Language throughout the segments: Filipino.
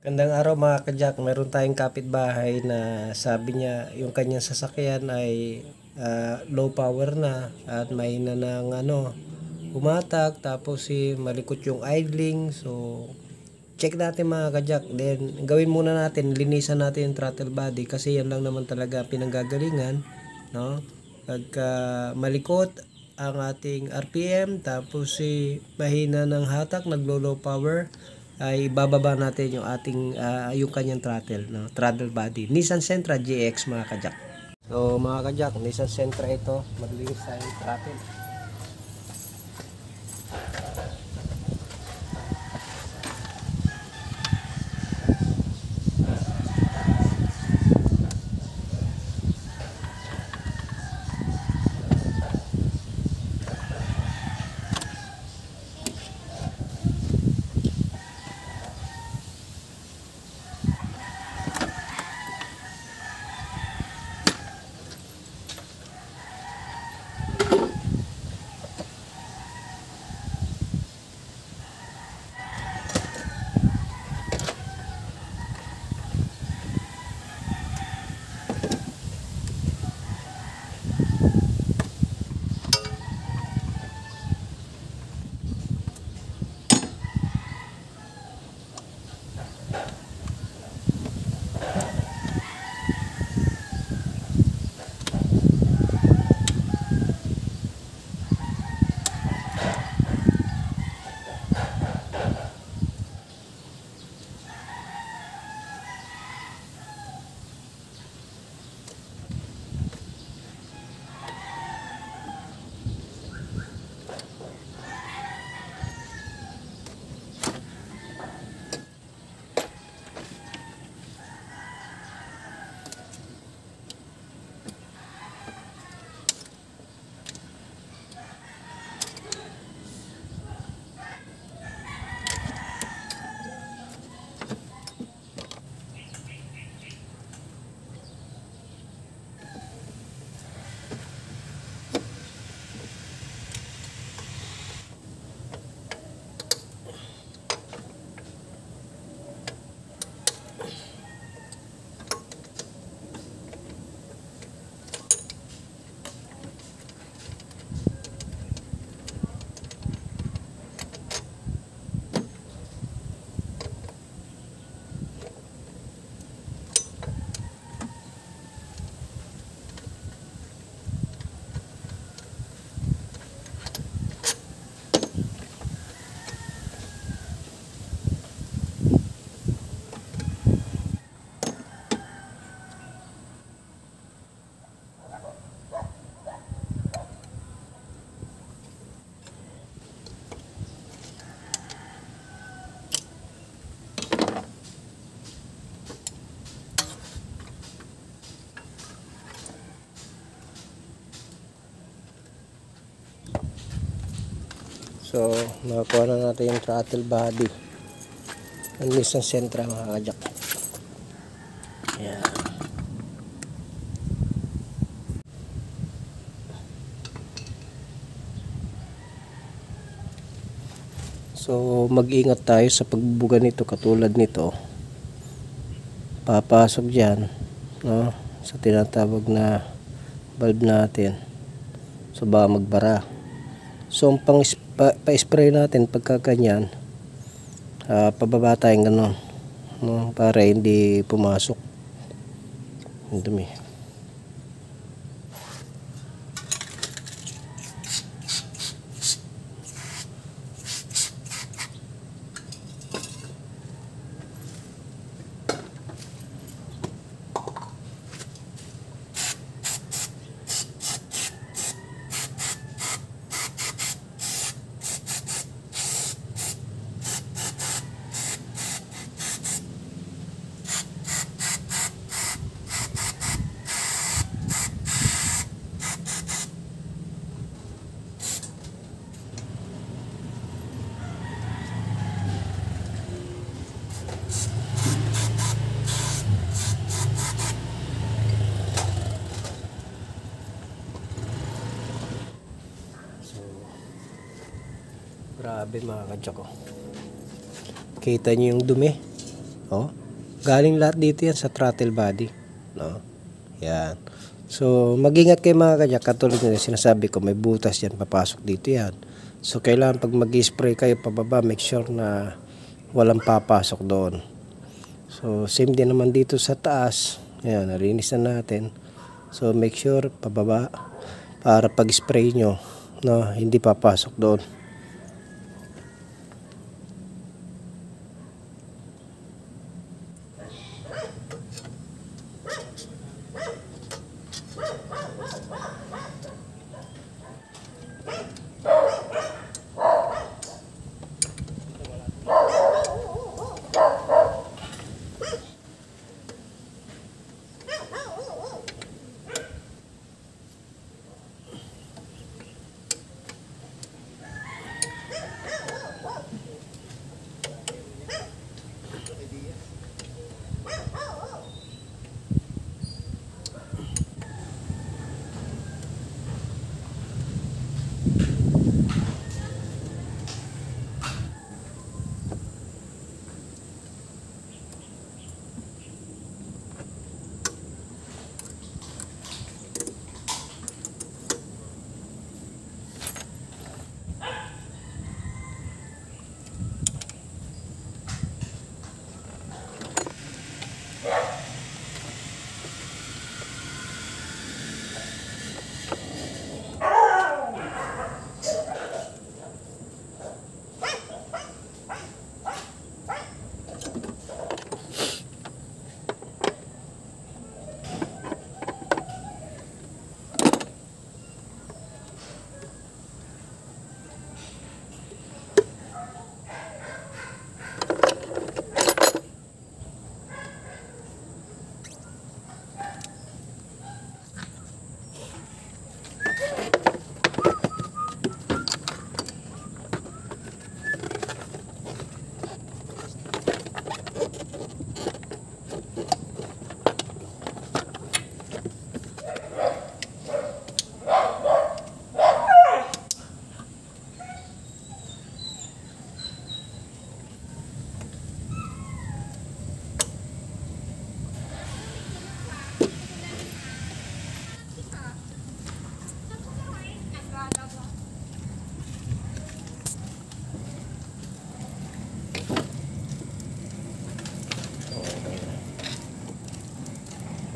Gandang araw mga ka-Jack, meron tayong kapitbahay na sabi niya yung kanyang sasakyan ay low power na at mahina ng umatak, tapos malikot yung idling. So check natin mga ka-Jack, then gawin muna natin, linisan natin yung throttle body kasi yan lang naman talaga pinanggagalingan, no? Pagka malikot ang ating RPM, tapos mahina ng hatak, naglo-low power, ay bababa natin yung ating yung kanyang throttle, no? Throttle body. Nissan Sentra GX mga kajak. So mga kajak, Nissan Sentra ito, maglinis tayo yung throttle. So nakakuha na natin yung throttle body ng Nissan Sentra mga kajak. Ayan. So mag-ingat tayo sa pagbubuga nito, katulad nito papasok dyan, no, sa tinatawag na valve natin, so baka magbara. So ang pa-spray natin pagka ganyan, pababa tayong ganun, no, para hindi pumasok yung dumi. Grabe mga kadyak ko. Kita nyo yung dumi. Oh, galing lahat dito yan sa throttle body, no? Yan. So, mag-ingat kayo mga kajak. Katulad na sinasabi ko, may butas yan, papasok dito yan. So, kailangan pag mag-spray kayo pababa, make sure na walang papasok doon. So, same din naman dito sa taas. Ayan, narinis na natin. So, make sure pababa para pag-spray nyo, no, hindi papasok doon.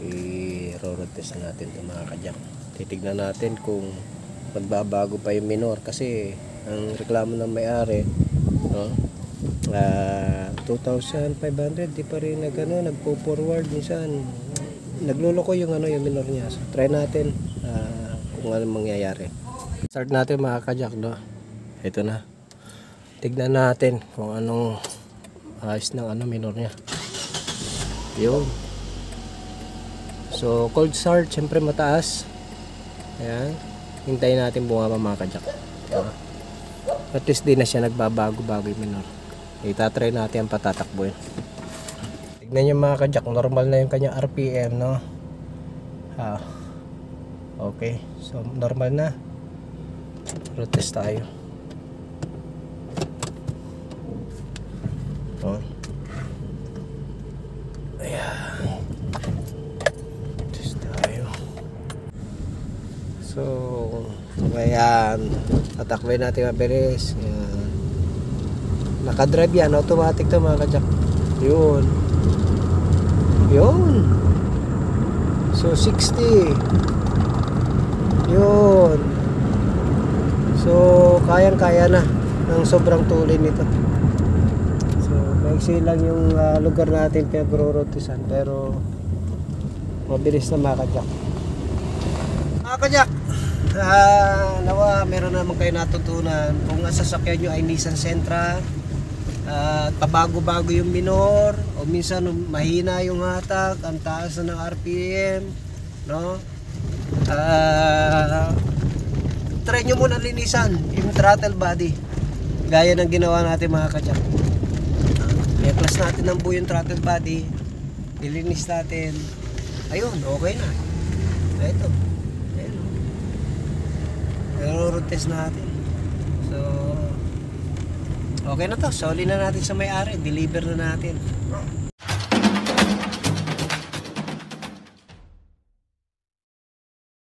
I-road test natin ito mga kajak. Titignan natin kung magbabago pa yung minor kasi ang reklamo ng may-ari, no, 2,500 di pa rin nagpo-forward, minsan nagluloko yung yung minor niya. So try natin kung ano mangyayari. Start natin mga kajak, no. Ito na. Tignan natin kung anong ayos ng minor niya. Yun. So, cold start, syempre mataas. Ayan. Hintayin natin bumaba mga kajak. At least di na siya nagbabago-bago yung minor. Itatry natin ang patatakbo yun. Tignan nyo mga kajak, normal na yung kanyang RPM, no? Okay. So, normal na. Road test tayo. Oh. Ayan. So, ayan, tatakbay natin mabilis. Ayan. Nakadrive yan, automatic to mga kajak. Yun. Yun. So, 60. Yun. So, kayang-kaya na ng sobrang tuloy nito. So, maiksi lang yung lugar natin pinag-rotisan, pero mabilis na mga kajak. Mga kajak, nawa meron naman kayo natutunan kung ang sasakyan nyo ay Nissan Sentra at pabago-bago yung minor o minsan mahina yung hatak, ang taas na ng RPM, no? Try nyo muna linisan yung throttle body gaya ng ginawa natin mga kajak. I-plus natin ng buo yung throttle body, nilinis natin, ayun, okay na. Ito, road test natin. So, okay na to. Soli na natin sa may-ari. Deliver na natin.